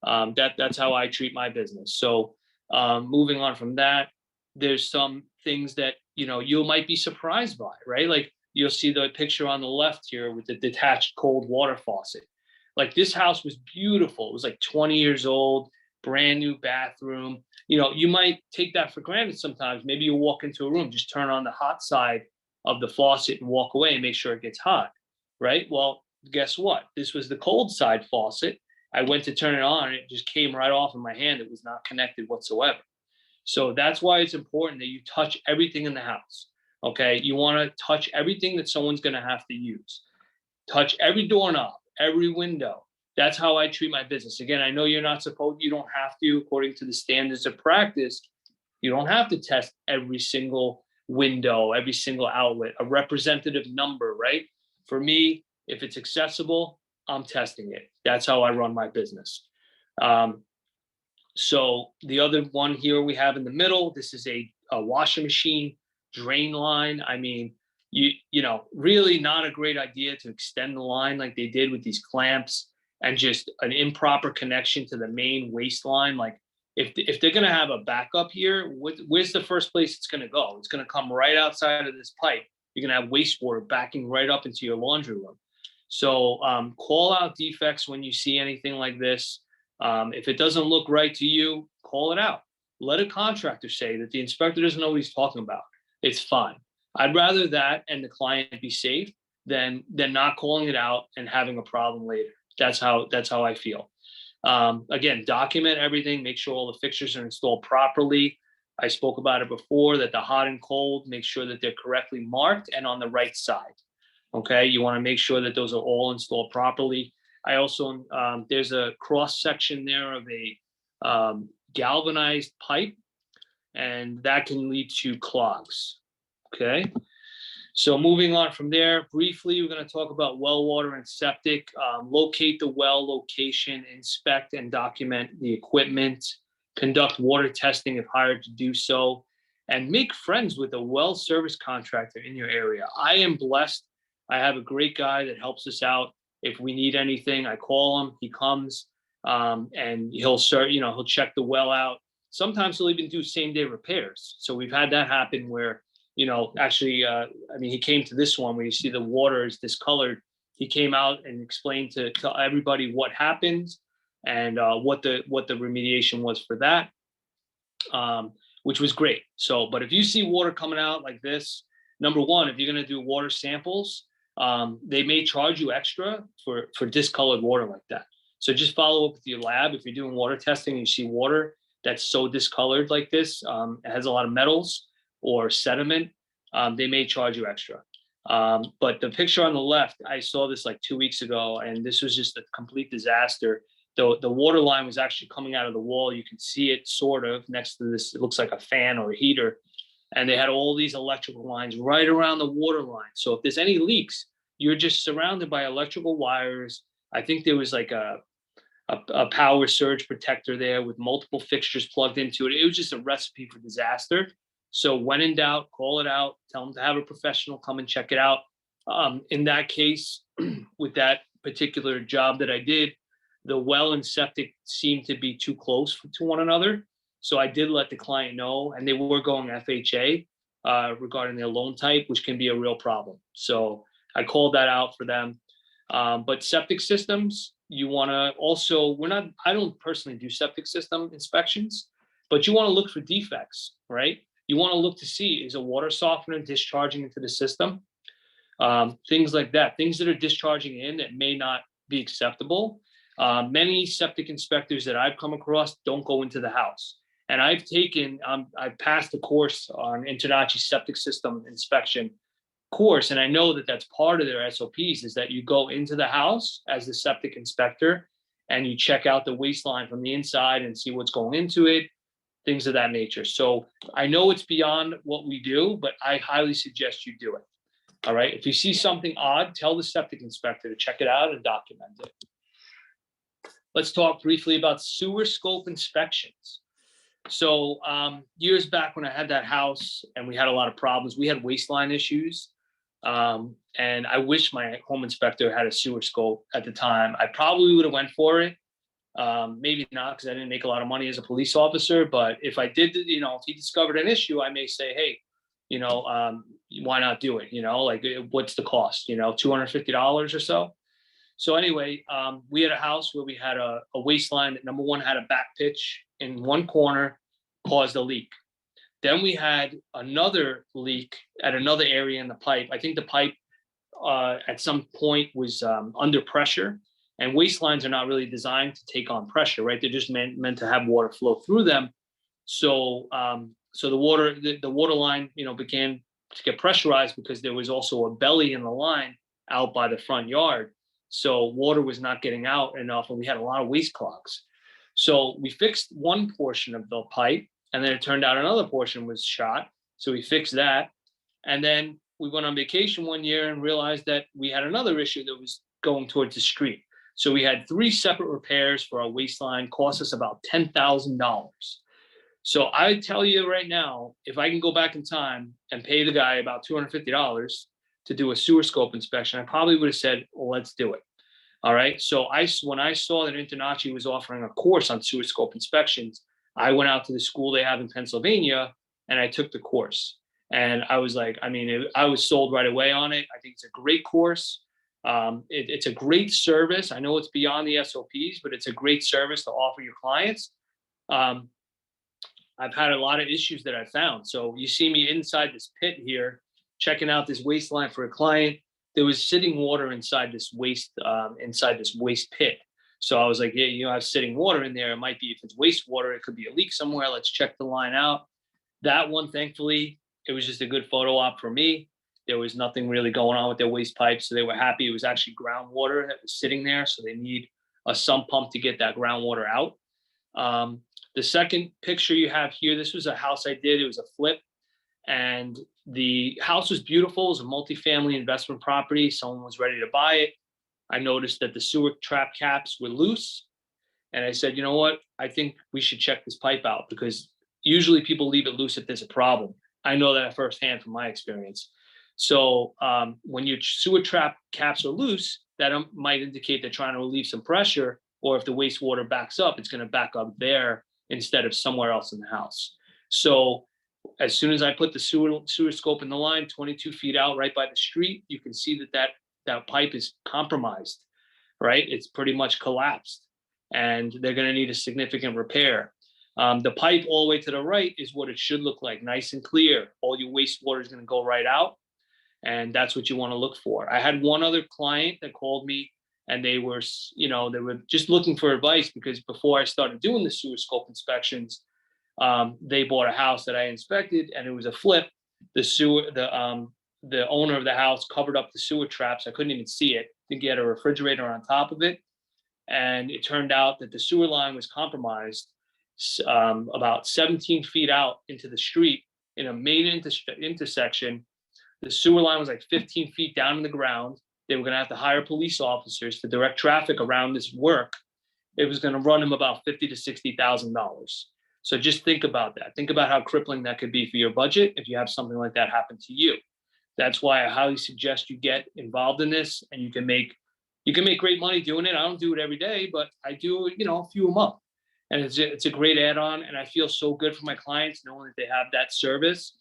That's how I treat my business. So moving on from that, there's some things that you might be surprised by, right? Like you'll see the picture on the left here with the detached cold water faucet. Like this house was beautiful. It was like 20 years old, brand new bathroom. You might take that for granted sometimes. Maybe you walk into a room, just turn on the hot side of the faucet and walk away and make sure it gets hot, right? Well, guess what? This was the cold side faucet. I went to turn it on and it just came right off in my hand. It was not connected whatsoever. So that's why it's important that you touch everything in the house. Okay. You want to touch everything that someone's going to have to use. Touch every doorknob, every window. That's how I treat my business. Again, I know you don't have to, according to the standards of practice, you don't have to test every single window, every single outlet, a representative number, right? For me, if it's accessible, I'm testing it. That's how I run my business. So the other one here we have in the middle, this is a washing machine drain line. I mean, really not a great idea to extend the line like they did with these clamps and just an improper connection to the main waistline. Like if they're going to have a backup here, where's the first place it's going to go? It's going to come right outside of this pipe. You're going to have wastewater backing right up into your laundry room. So call out defects when you see anything like this. If it doesn't look right to you, call it out. Let a contractor say that the inspector doesn't know what he's talking about. It's fine. I'd rather that and the client be safe than not calling it out and having a problem later. That's how I feel. Again, document everything. Make sure all the fixtures are installed properly. I spoke about it before, that the hot and cold, make sure that they're correctly marked and on the right side. Okay, you want to make sure that those are all installed properly. I also, there's a cross section there of a galvanized pipe, and that can lead to clogs. Okay, so moving on from there, briefly, we're going to talk about well water and septic. Locate the well location, inspect and document the equipment, conduct water testing if hired to do so, and make friends with a well service contractor in your area. I am blessed. I have a great guy that helps us out. If we need anything, I call him, he comes, and he'll check the well out. Sometimes he'll even do same day repairs. So we've had that happen where, actually, he came to this one where you see the water is discolored. He came out and explained to everybody what happened and what the remediation was for that, which was great. So, but if you see water coming out like this, number one, if you're going to do water samples, they may charge you extra for discolored water like that. So just follow up with your lab. If you're doing water testing and you see water that's so discolored like this, it has a lot of metals or sediment, they may charge you extra. But the picture on the left, I saw this like 2 weeks ago, and this was just a complete disaster. The water line was actually coming out of the wall. You can see it sort of next to this. It looks like a fan or a heater. And they had all these electrical lines right around the water line. So if there's any leaks, you're just surrounded by electrical wires. I think there was like a power surge protector there with multiple fixtures plugged into it. It was just a recipe for disaster. So when in doubt, call it out. Tell them to have a professional come and check it out. In that case, with that particular job that I did, the well and septic seemed to be too close to one another. So I did let the client know, and they were going FHA regarding their loan type, which can be a real problem. So I called that out for them. But septic systems, you want to also, I don't personally do septic system inspections, but you want to look for defects, right? You want to look to see, is a water softener discharging into the system? Things like that, things that are discharging in that may not be acceptable. Many septic inspectors that I've come across don't go into the house. And I've passed a course on InterNACHI septic system inspection course. And I know that that's part of their SOPs, is that you go into the house as the septic inspector and you check out the waste line from the inside and see what's going into it, things of that nature. So I know it's beyond what we do, but I highly suggest you do it. All right. If you see something odd, tell the septic inspector to check it out and document it. Let's talk briefly about sewer scope inspections. So years back when I had that house and we had a lot of problems, we had waistline issues. And I wish my home inspector had a sewer scope at the time. I probably would have went for it. Maybe not, because I didn't make a lot of money as a police officer. But if I did, if he discovered an issue, I may say, hey, why not do it? Like, what's the cost? $250 or so. So anyway, we had a house where we had a waistline that, number one, had a back pitch in one corner, caused a leak. Then we had another leak at another area in the pipe. I think the pipe at some point was under pressure, and waistlines are not really designed to take on pressure, right? They're just meant to have water flow through them. So the water line, began to get pressurized because there was also a belly in the line out by the front yard. So water was not getting out enough, and we had a lot of waste clogs. So we fixed one portion of the pipe, and then it turned out another portion was shot. So we fixed that. And then we went on vacation one year and realized that we had another issue that was going towards the street. So we had 3 separate repairs for our waistline, cost us about $10,000. So I tell you right now, if I can go back in time and pay the guy about $250 to do a sewer scope inspection, I probably would have said, well, let's do it. All right. So when I saw that InterNACHI was offering a course on sewer scope inspections, I went out to the school they have in Pennsylvania and I took the course. And I was like, I was sold right away on it. I think it's a great course. It's a great service. I know it's beyond the SOPs, but it's a great service to offer your clients. I've had a lot of issues that I found. So you see me inside this pit here, checking out this waistline for a client. There was sitting water inside this waste pit. So I was like, yeah, I have sitting water in there. It might be, if it's wastewater, it could be a leak somewhere. Let's check the line out. That one, thankfully, it was just a good photo op for me. There was nothing really going on with their waste pipe. So they were happy. It was actually groundwater that was sitting there. So they need a sump pump to get that groundwater out. The second picture you have here, this was a house I did. It was a flip. And the house was beautiful. It was a multifamily investment property. Someone was ready to buy it. I noticed that the sewer trap caps were loose. And I said, you know what? I think we should check this pipe out, because usually people leave it loose if there's a problem. I know that firsthand from my experience. So when your sewer trap caps are loose, that might indicate they're trying to relieve some pressure, or if the wastewater backs up, it's going to back up there instead of somewhere else in the house. So as soon as I put the sewer scope in the line, 22 feet out, right by the street, you can see that pipe is compromised, right? It's pretty much collapsed, and they're going to need a significant repair. The pipe all the way to the right is what it should look like, nice and clear. All your wastewater is going to go right out, and that's what you want to look for. I had one other client that called me, and they were just looking for advice, because before I started doing the sewer scope inspections, they bought a house that I inspected, and it was a flip. The owner of the house covered up the sewer traps. I couldn't even see it. I think he had a refrigerator on top of it. And it turned out that the sewer line was compromised about 17 feet out into the street in a main intersection. The sewer line was like 15 feet down in the ground. They were going to have to hire police officers to direct traffic around this work. It was going to run them about $50,000 to $60,000. So just think about that. Think about how crippling that could be for your budget if you have something like that happen to you. That's why I highly suggest you get involved in this, and you can make great money doing it. I don't do it every day, but I do, a few a month, and it's a great add-on. And I feel so good for my clients knowing that they have that service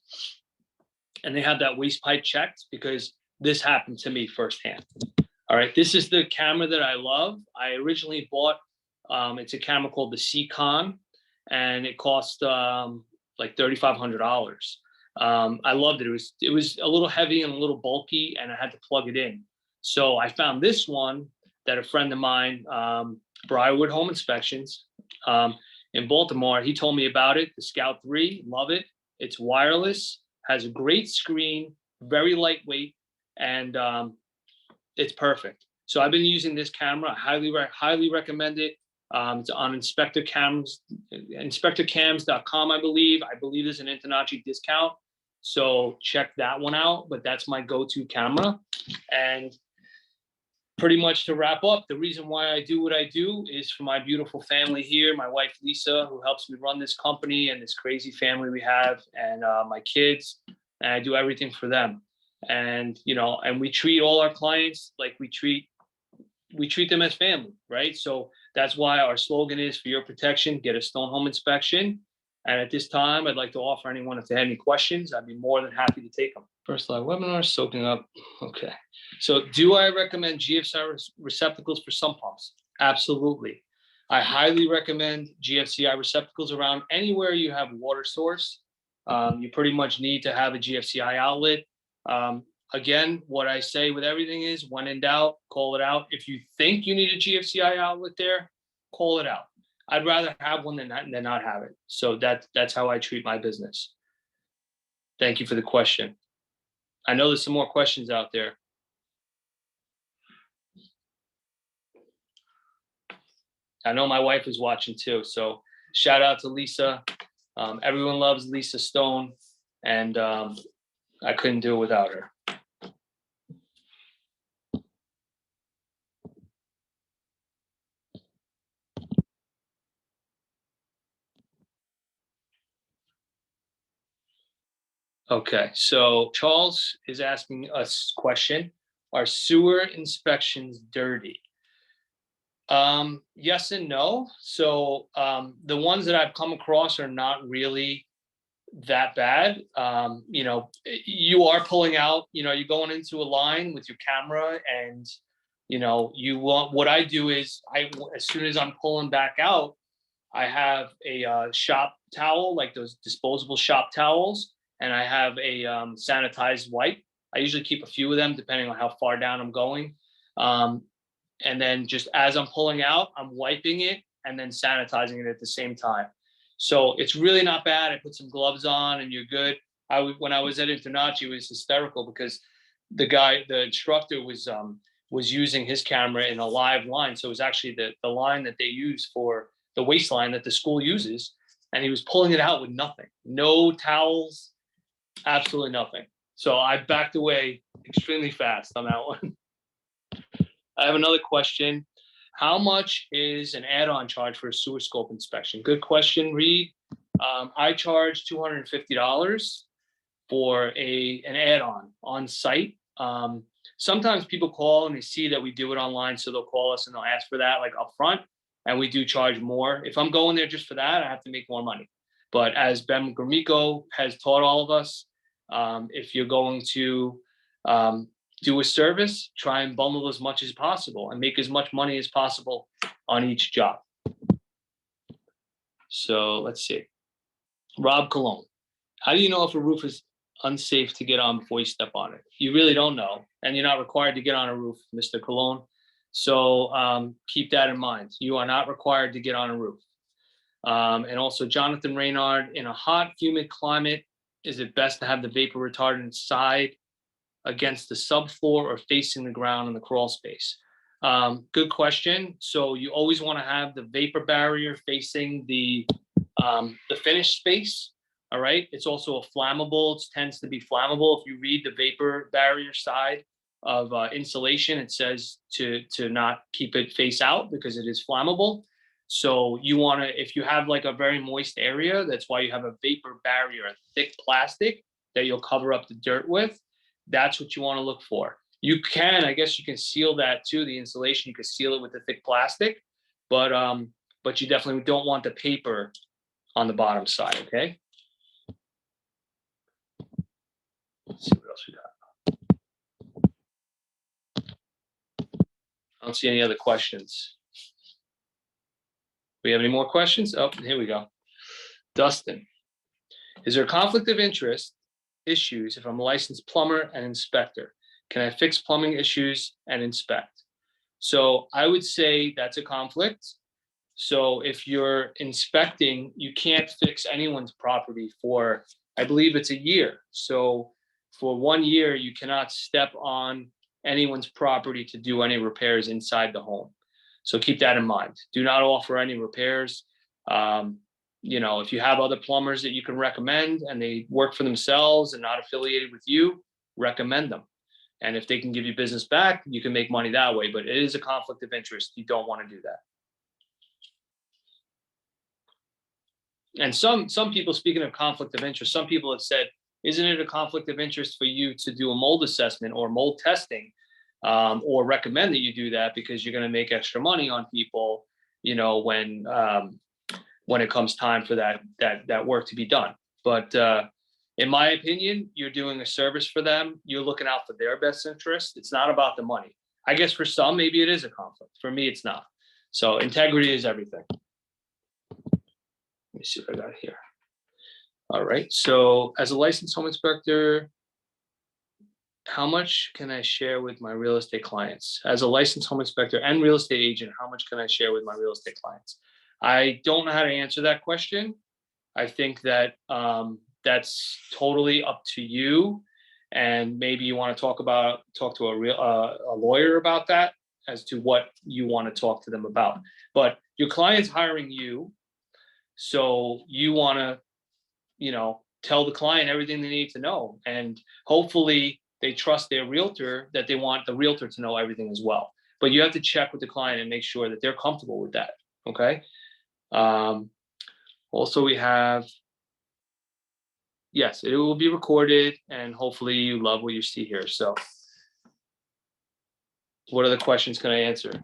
and they have that waste pipe checked, because this happened to me firsthand. All right, this is the camera that I love. I originally bought, it's a camera called the C-Con, and it cost like $3,500. I loved it. It was a little heavy and a little bulky, and I had to plug it in. So I found this one that a friend of mine, Briarwood Home Inspections, in Baltimore. He told me about it. The Scout 3, love it. It's wireless, has a great screen, very lightweight, and it's perfect. So I've been using this camera. I highly recommend it. It's on inspectorcams.com, I believe. I believe there's an InterNACHI discount. So check that one out. But that's my go-to camera. And pretty much to wrap up, the reason why I do what I do is for my beautiful family here, my wife, Lisa, who helps me run this company and this crazy family we have, and my kids, and I do everything for them. And, you know, and we treat all our clients like we treat them as family, right? So that's why our slogan is, for your protection, get a stone home inspection. And at this time, I'd like to offer anyone, if they had any questions, I'd be more than happy to take them. First live webinar, soaking up. Okay. So do I recommend GFCI receptacles for sump pumps? Absolutely. I highly recommend GFCI receptacles around anywhere you have water source. You pretty much need to have a GFCI outlet. Again, what I say with everything is, when in doubt, call it out. If you think you need a GFCI outlet there, call it out. I'd rather have one than not have it. So that's how I treat my business. Thank you for the question. I know there's some more questions out there. I know my wife is watching too. So shout out to Lisa. Everyone loves Lisa Stone, and I couldn't do it without her. Okay, so Charles is asking us a question. Are sewer inspections dirty? Yes and no. So the ones that I've come across are not really that bad. You know, you are pulling out, you know, you're going into a line with your camera, and you know, what I do is, as soon as I'm pulling back out, I have a shop towel, like those disposable shop towels, and I have a sanitized wipe. I usually keep a few of them depending on how far down I'm going. And then just as I'm pulling out, I'm wiping it and then sanitizing it at the same time. So it's really not bad. I put some gloves on and you're good. When I was at InterNACHI, it was hysterical because the instructor was using his camera in a live line. So it was actually the line that they use for the waistline that the school uses. And he was pulling it out with nothing, no towels, absolutely nothing. So I backed away extremely fast on that one. I have another question. How much is an add-on charge for a sewer scope inspection? Good question, Reed. I charge $250 for an add-on on site. Sometimes people call and they see that we do it online, so they'll call us and they'll ask for that like upfront, and we do charge more. If I'm going there just for that, I have to make more money. But as Ben Gromiko has taught all of us, if you're going to do a service, try and bundle as much as possible and make as much money as possible on each job. So let's see. Rob Cologne, how do you know if a roof is unsafe to get on before you step on it? You really don't know, and you're not required to get on a roof, Mr. Cologne. So keep that in mind. You are not required to get on a roof. And also Jonathan Reynard, in a hot, humid climate, is it best to have the vapor retardant side against the subfloor or facing the ground in the crawl space? Good question. So you always want to have the vapor barrier facing the finished space. All right. It's also a flammable. It tends to be flammable. If you read the vapor barrier side of insulation, it says to not keep it face out because it is flammable. So you want to, if you have like a very moist area, that's why you have a vapor barrier, a thick plastic that you'll cover up the dirt with. That's what you want to look for. You can, I guess you can seal that too, the insulation, you can seal it with the thick plastic, but you definitely don't want the paper on the bottom side, okay? Let's see what else we got. I don't see any other questions. We have any more questions? Oh, here we go. Dustin, is there a conflict of interest issues if I'm a licensed plumber and inspector? Can I fix plumbing issues and inspect? So I would say that's a conflict. So if you're inspecting, you can't fix anyone's property for, I believe it's a year. So for 1 year, you cannot step on anyone's property to do any repairs inside the home. So keep that in mind. Do not offer any repairs. Um, if you have other plumbers that you can recommend and they work for themselves and not affiliated with you, recommend them. And if they can give you business back, you can make money that way. But it is a conflict of interest. You don't want to do that. And some people, speaking of conflict of interest, some people have said, isn't it a conflict of interest for you to do a mold assessment or mold testing, or recommend that you do that because you're going to make extra money on people, when it comes time for that work to be done. But in my opinion, you're doing a service for them. You're looking out for their best interest. It's not about the money. I guess for some, maybe it is a conflict. For me, it's not. So integrity is everything. Let me see what I got here. All right. So as a licensed home inspector, how much can I share with my real estate clients? As a licensed home inspector and real estate agent, how much can I share with my real estate clients? I don't know how to answer that question. I think that that's totally up to you. And maybe you want to talk to a lawyer about that as to what you want to talk to them about. But your client's hiring you. So you want to, tell the client everything they need to know. And hopefully they trust their realtor that they want the realtor to know everything as well. But you have to check with the client and make sure that they're comfortable with that. Okay. Also, we have, yes, it will be recorded and hopefully you love what you see here. So what other questions can I answer?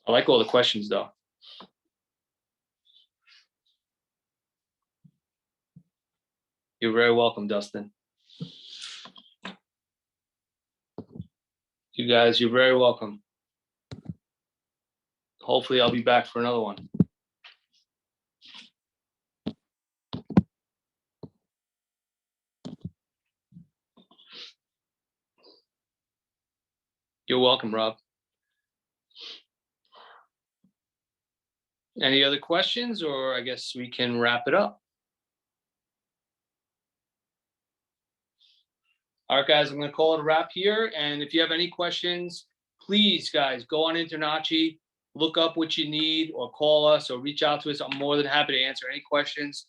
I like all the questions though. You're very welcome, Dustin. You guys, you're very welcome. Hopefully I'll be back for another one. You're welcome, Rob. Any other questions, or I guess we can wrap it up. All right, guys, I'm going to call it a wrap here. And if you have any questions, please, guys, go on InterNACHI, look up what you need, or call us, or reach out to us. I'm more than happy to answer any questions.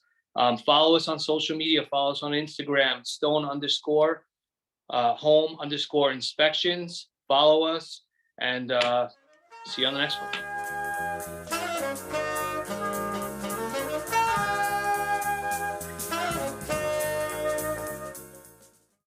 Follow us on social media. Follow us on Instagram, stone_home_inspections. Follow us, and see you on the next one.